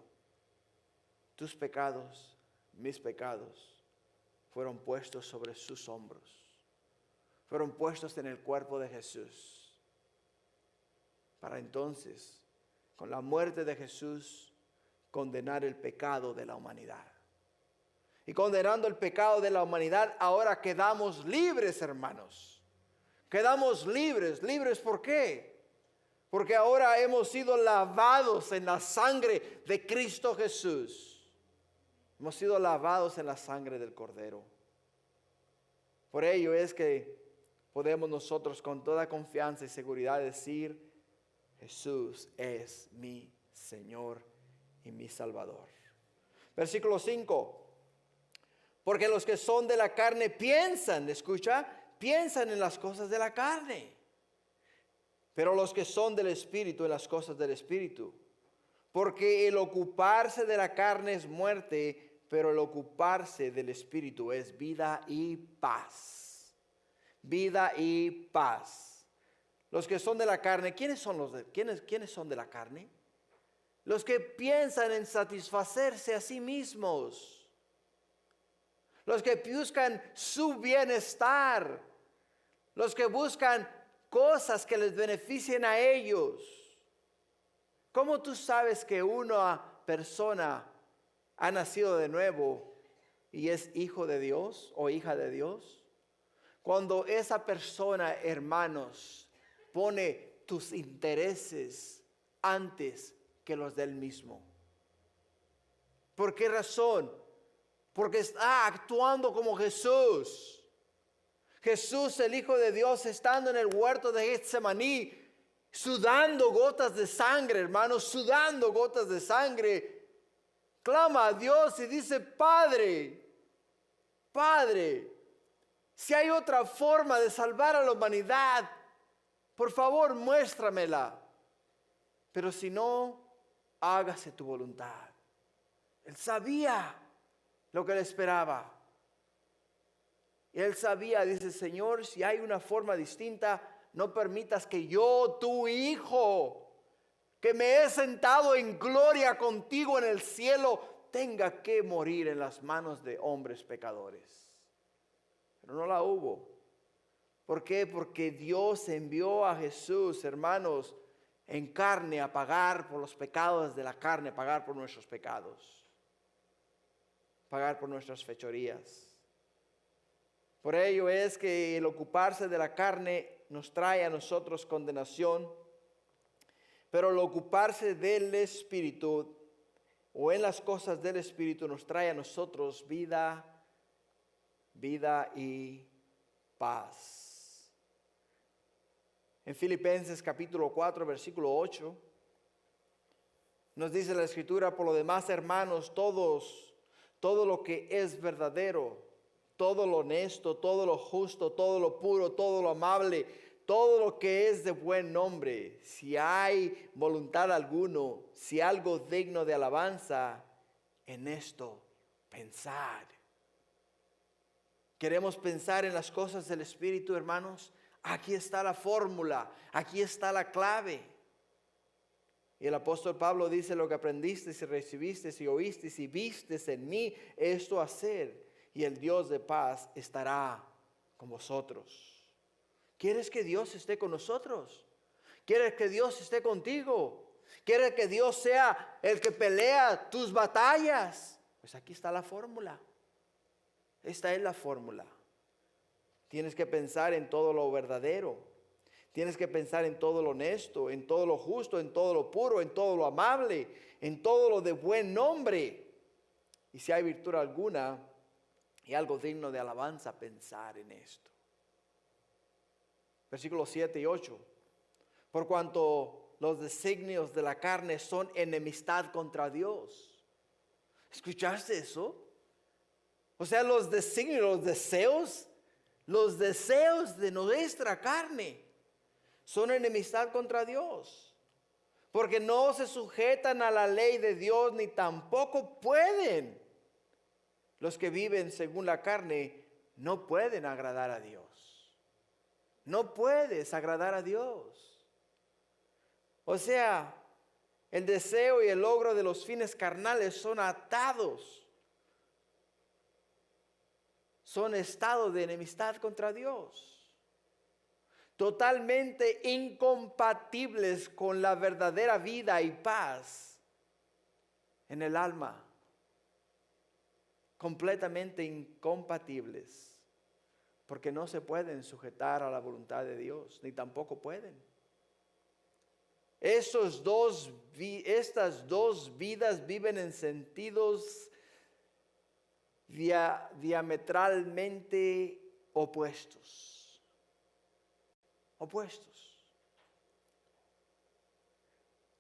tus pecados, mis pecados, fueron puestos sobre sus hombros. Fueron puestos en el cuerpo de Jesús. Para entonces, con la muerte de Jesús, condenar el pecado de la humanidad. Y condenando el pecado de la humanidad, ahora quedamos libres, hermanos. Quedamos libres. ¿Libres por qué? Porque ahora hemos sido lavados en la sangre de Cristo Jesús. Hemos sido lavados en la sangre del Cordero. Por ello es que podemos nosotros con toda confianza y seguridad decir: Jesús es mi Señor y mi Salvador. Versículo 5. Porque los que son de la carne piensan en las cosas de la carne. Pero los que son del Espíritu, en las cosas del Espíritu. Porque el ocuparse de la carne es muerte, pero el ocuparse del Espíritu es vida y paz. Vida y paz. Los que son de la carne, ¿quiénes son de la carne? Los que piensan en satisfacerse a sí mismos. Los que buscan su bienestar. Los que buscan cosas que les beneficien a ellos. ¿Cómo tú sabes que una persona ha nacido de nuevo y es hijo de Dios o hija de Dios? Cuando esa persona, hermanos, pone tus intereses antes que los del mismo. ¿Por qué razón? Porque está actuando como Jesús. Jesús, el Hijo de Dios, estando en el huerto de Getsemaní, sudando gotas de sangre, hermanos, sudando gotas de sangre, clama a Dios y dice: Padre, si hay otra forma de salvar a la humanidad, por favor, muéstramela. Pero si no, hágase tu voluntad. Él sabía lo que le esperaba. Y él sabía, dice: Señor, si hay una forma distinta, no permitas que yo, tu Hijo, que me he sentado en gloria contigo en el cielo, tenga que morir en las manos de hombres pecadores. Pero no la hubo. ¿Por qué? Porque Dios envió a Jesús, hermanos, en carne a pagar por los pecados de la carne, pagar por nuestros pecados, pagar por nuestras fechorías. Por ello es que el ocuparse de la carne nos trae a nosotros condenación, pero el ocuparse del Espíritu o en las cosas del Espíritu nos trae a nosotros vida y paz. En Filipenses capítulo 4, versículo 8, Nos dice la Escritura, por lo demás, hermanos, todo lo que es verdadero, todo lo honesto, todo lo justo, todo lo puro, todo lo amable, todo lo que es de buen nombre, si hay voluntad alguno, si algo digno de alabanza, en esto pensad. ¿Queremos pensar en las cosas del Espíritu, hermanos? Aquí está la fórmula, aquí está la clave. Y el apóstol Pablo dice: lo que aprendiste y recibiste y oíste y viste en mí, esto hacer, y el Dios de paz estará con vosotros. ¿Quieres que Dios esté con nosotros? ¿Quieres que Dios esté contigo? ¿Quieres que Dios sea el que pelea tus batallas? Pues aquí está la fórmula. Esta es la fórmula. Tienes que pensar en todo lo verdadero. Tienes que pensar en todo lo honesto, en todo lo justo, en todo lo puro, en todo lo amable, en todo lo de buen nombre. Y si hay virtud alguna y algo digno de alabanza, pensar en esto. Versículos 7 y 8. Por cuanto los designios de la carne son enemistad contra Dios. ¿Escuchaste eso? O sea, los designios, los deseos de nuestra carne son enemistad contra Dios. Porque no se sujetan a la ley de Dios, ni tampoco pueden. Los que viven según la carne no pueden agradar a Dios. No puedes agradar a Dios. O sea, el deseo y el logro de los fines carnales son atados. Son estados de enemistad contra Dios. Totalmente incompatibles con la verdadera vida y paz en el alma. Completamente incompatibles. Porque no se pueden sujetar a la voluntad de Dios, ni tampoco pueden. Estas dos vidas viven en sentidos diametralmente opuestos. Opuestos.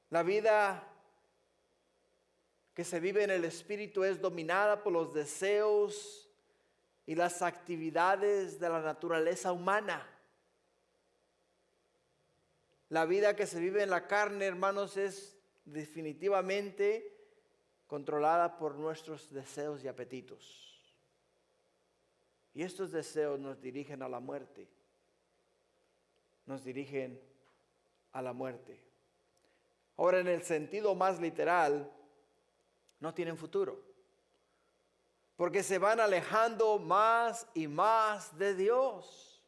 La vida que se vive en el Espíritu es dominada por los deseos y las actividades de la naturaleza humana. La vida que se vive en la carne, hermanos, es definitivamente controlada por nuestros deseos y apetitos. Y estos deseos nos dirigen a la muerte. Nos dirigen a la muerte. Ahora, en el sentido más literal, no tienen futuro. Porque se van alejando más y más de Dios.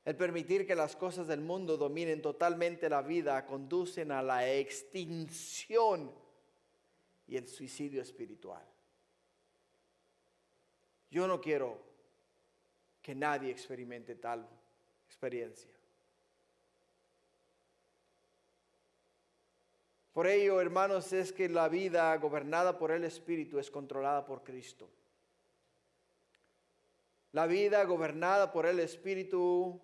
El permitir que las cosas del mundo dominen totalmente la vida conducen a la extinción y el suicidio espiritual. Yo no quiero que nadie experimente tal experiencia. Por ello, hermanos, es que la vida gobernada por el Espíritu es controlada por Cristo. La vida gobernada por el Espíritu,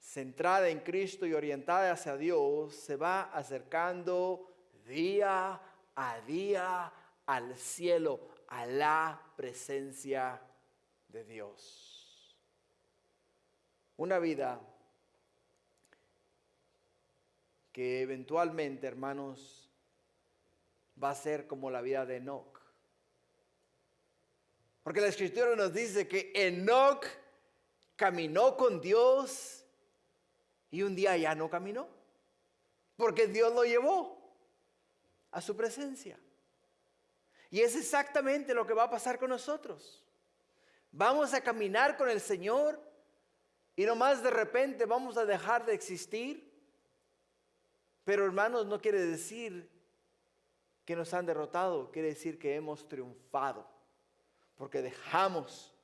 centrada en Cristo y orientada hacia Dios, se va acercando día a día al cielo, a la presencia de Dios. Una vida que eventualmente, hermanos, va a ser como la vida de Enoc. Porque la Escritura nos dice que Enoc caminó con Dios y un día ya no caminó. Porque Dios lo llevó a su presencia. Y es exactamente lo que va a pasar con nosotros. Vamos a caminar con el Señor y nomás de repente vamos a dejar de existir. Pero hermanos, no quiere decir que nos han derrotado, quiere decir que hemos triunfado. Porque dejamos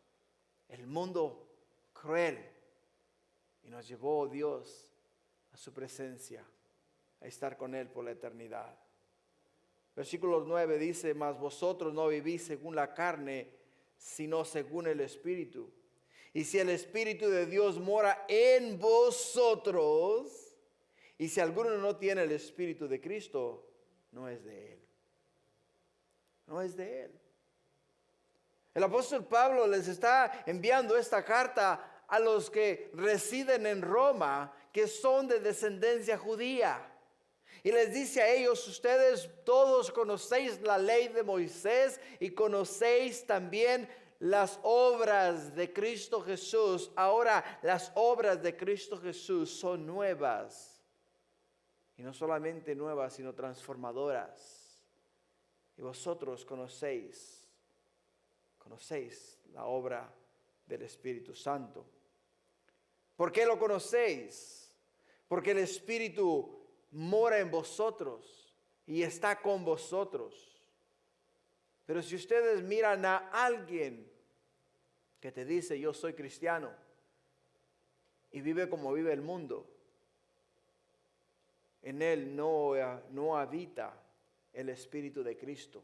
el mundo cruel y nos llevó Dios a su presencia, a estar con Él por la eternidad. Versículo 9 dice: mas vosotros no vivís según la carne, sino según el Espíritu. Y si el Espíritu de Dios mora en vosotros, y si alguno no tiene el Espíritu de Cristo, no es de Él. No es de Él. El apóstol Pablo les está enviando esta carta a los que residen en Roma, que son de descendencia judía. Y les dice a ellos: ustedes todos conocéis la ley de Moisés y conocéis también las obras de Cristo Jesús. Ahora las obras de Cristo Jesús son nuevas. Y no solamente nuevas, sino transformadoras. Y vosotros conocéis la obra del Espíritu Santo. ¿Por qué lo conocéis? Porque el Espíritu mora en vosotros y está con vosotros. Pero si ustedes miran a alguien que te dice: yo soy cristiano, y vive como vive el mundo, en él no habita el Espíritu de Cristo,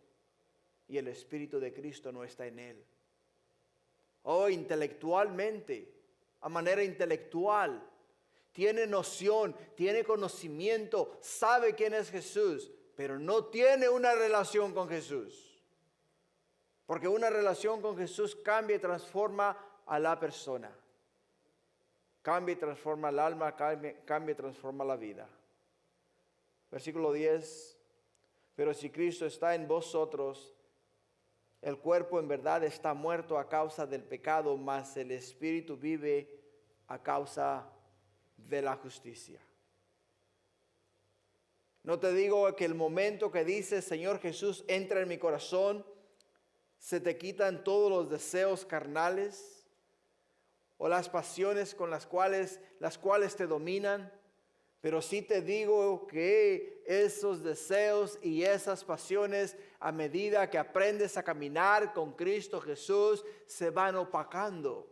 y el Espíritu de Cristo no está en él. Intelectualmente, a manera intelectual, tiene noción, tiene conocimiento, sabe quién es Jesús, pero no tiene una relación con Jesús. Porque una relación con Jesús cambia y transforma a la persona. Cambia y transforma el alma, cambia y transforma la vida. Versículo 10. Pero si Cristo está en vosotros, el cuerpo en verdad está muerto a causa del pecado, mas el Espíritu vive a causa de la justicia. No te digo que el momento que dices: Señor Jesús, entra en mi corazón, se te quitan todos los deseos carnales o las pasiones con las cuales te dominan. Pero sí te digo que esos deseos y esas pasiones, a medida que aprendes a caminar con Cristo Jesús, se van opacando.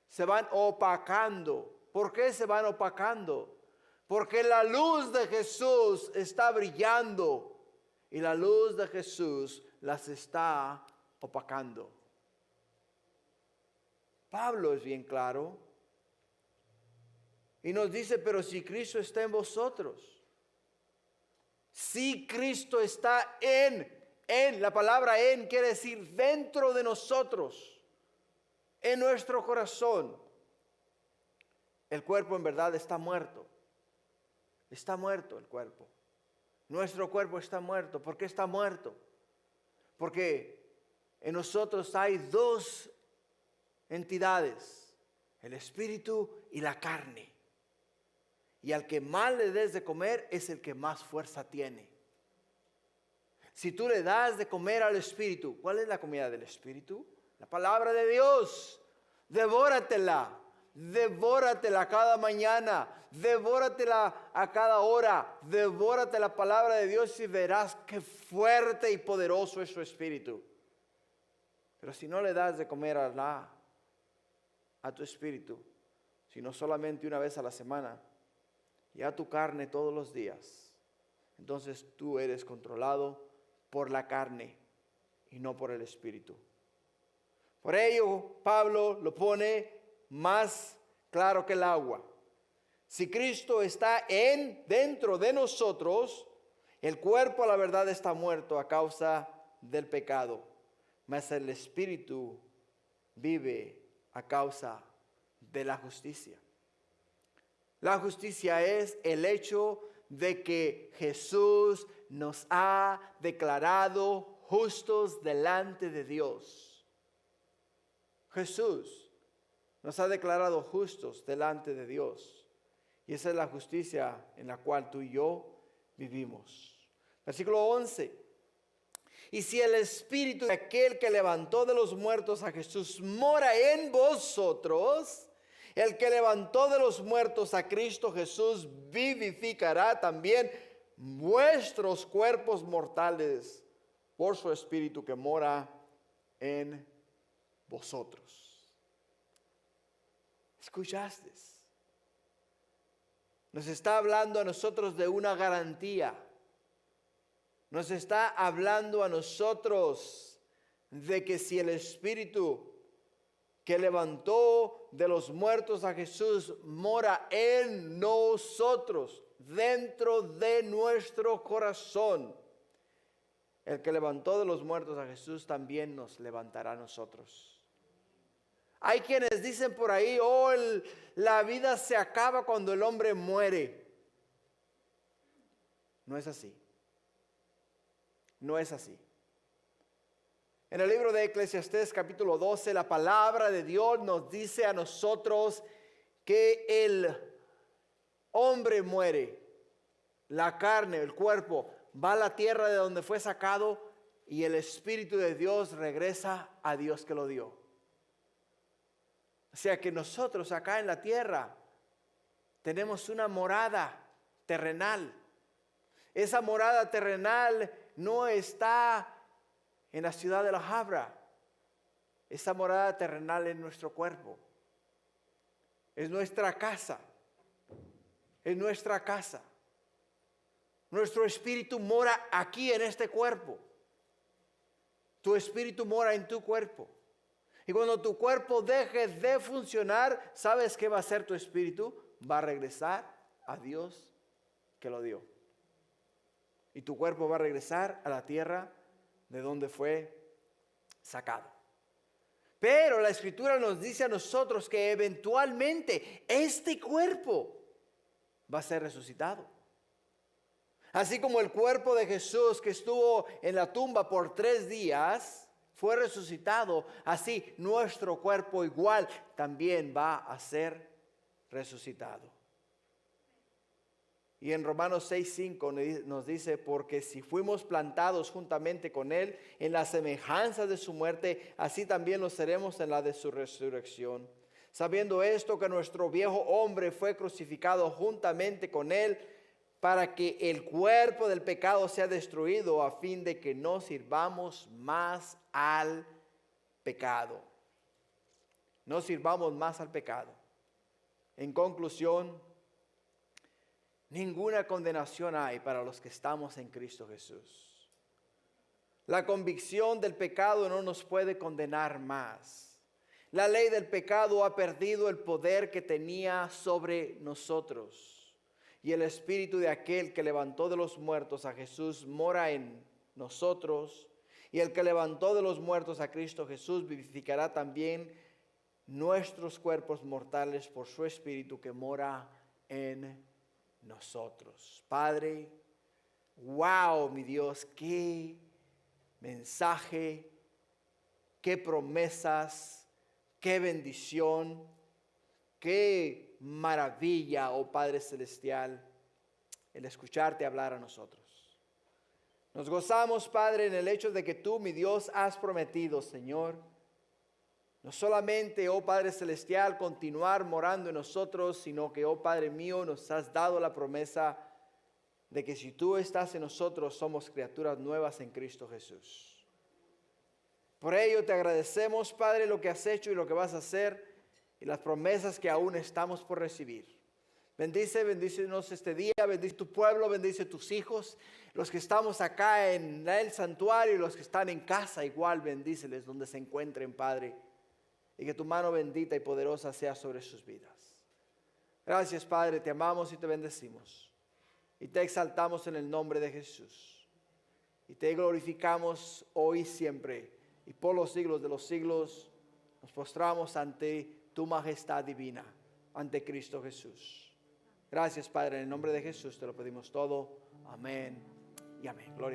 Se van opacando. ¿Por qué se van opacando? Porque la luz de Jesús está brillando y la luz de Jesús las está opacando. Pablo es bien claro y nos dice: pero si Cristo está en vosotros, si Cristo está la palabra en quiere decir dentro de nosotros, en nuestro corazón, el cuerpo en verdad está muerto. Está muerto el cuerpo. Nuestro cuerpo está muerto. ¿Por qué está muerto? Porque en nosotros hay dos entidades: el espíritu y la carne. Y al que más le des de comer es el que más fuerza tiene. Si tú le das de comer al espíritu, ¿cuál es la comida del espíritu? La palabra de Dios. Devóratela. Devóratela cada mañana. Devóratela a cada hora. Devórate la palabra de Dios y verás qué fuerte y poderoso es su espíritu. Pero si no le das de comer a tu espíritu, sino solamente una vez a la semana, y a tu carne todos los días, entonces tú eres controlado por la carne y no por el espíritu. Por ello, Pablo lo pone más claro que el agua. Si Cristo está dentro de nosotros, el cuerpo a la verdad está muerto a causa del pecado, mas el espíritu vive a causa de la justicia. La justicia es el hecho de que Jesús nos ha declarado justos delante de Dios. Jesús nos ha declarado justos delante de Dios. Y esa es la justicia en la cual tú y yo vivimos. Versículo 11. Y si el espíritu de aquel que levantó de los muertos a Jesús mora en vosotros, el que levantó de los muertos a Cristo Jesús vivificará también vuestros cuerpos mortales por su espíritu que mora en vosotros. ¿Escuchaste? Nos está hablando a nosotros de una garantía. Nos está hablando a nosotros de que si el espíritu que levantó de los muertos a Jesús mora en nosotros, dentro de nuestro corazón. El que levantó de los muertos a Jesús también nos levantará a nosotros. Hay quienes dicen por ahí, la vida se acaba cuando el hombre muere. No es así. No es así. En el libro de Eclesiastés capítulo 12, la palabra de Dios nos dice a nosotros que el hombre muere, la carne, el cuerpo, va a la tierra de donde fue sacado y el Espíritu de Dios regresa a Dios que lo dio. O sea que nosotros acá en la tierra tenemos una morada terrenal. Esa morada terrenal no está en la ciudad de La Habra. Esa morada terrenal es nuestro cuerpo. Es nuestra casa. Es nuestra casa. Nuestro espíritu mora aquí en este cuerpo. Tu espíritu mora en tu cuerpo. Y cuando tu cuerpo deje de funcionar, ¿sabes qué va a hacer tu espíritu? Va a regresar a Dios que lo dio. Y tu cuerpo va a regresar a la tierra de donde fue sacado. Pero la Escritura nos dice a nosotros que eventualmente este cuerpo va a ser resucitado. Así como el cuerpo de Jesús que estuvo en la tumba por 3 días fue resucitado, así nuestro cuerpo igual también va a ser resucitado. Y en Romanos 6:5 nos dice, porque si fuimos plantados juntamente con Él en la semejanza de su muerte, así también lo seremos en la de su resurrección. Sabiendo esto, que nuestro viejo hombre fue crucificado juntamente con Él, para que el cuerpo del pecado sea destruido, a fin de que no sirvamos más al pecado. No sirvamos más al pecado. En conclusión, ninguna condenación hay para los que estamos en Cristo Jesús. La convicción del pecado no nos puede condenar más. La ley del pecado ha perdido el poder que tenía sobre nosotros. Y el espíritu de aquel que levantó de los muertos a Jesús mora en nosotros. Y el que levantó de los muertos a Cristo Jesús vivificará también nuestros cuerpos mortales por su espíritu que mora en nosotros. Padre, wow, mi Dios, qué mensaje, qué promesas, qué bendición, qué maravilla, oh Padre Celestial, el escucharte hablar a nosotros. Nos gozamos, Padre, en el hecho de que tú, mi Dios, has prometido, Señor, no solamente, oh Padre Celestial, continuar morando en nosotros, sino que, oh Padre mío, nos has dado la promesa de que si tú estás en nosotros, somos criaturas nuevas en Cristo Jesús. Por ello te agradecemos, Padre, lo que has hecho y lo que vas a hacer, y las promesas que aún estamos por recibir. Bendícenos este día, bendice tu pueblo, bendice tus hijos, los que estamos acá en el santuario y los que están en casa igual, bendíceles donde se encuentren, Padre, y que tu mano bendita y poderosa sea sobre sus vidas. Gracias, Padre, te amamos y te bendecimos, y te exaltamos en el nombre de Jesús, y te glorificamos hoy y siempre, y por los siglos de los siglos. Nos postramos ante tu majestad divina, ante Cristo Jesús. Gracias, Padre, en el nombre de Jesús te lo pedimos todo. Amén y amén. Gloria a Dios.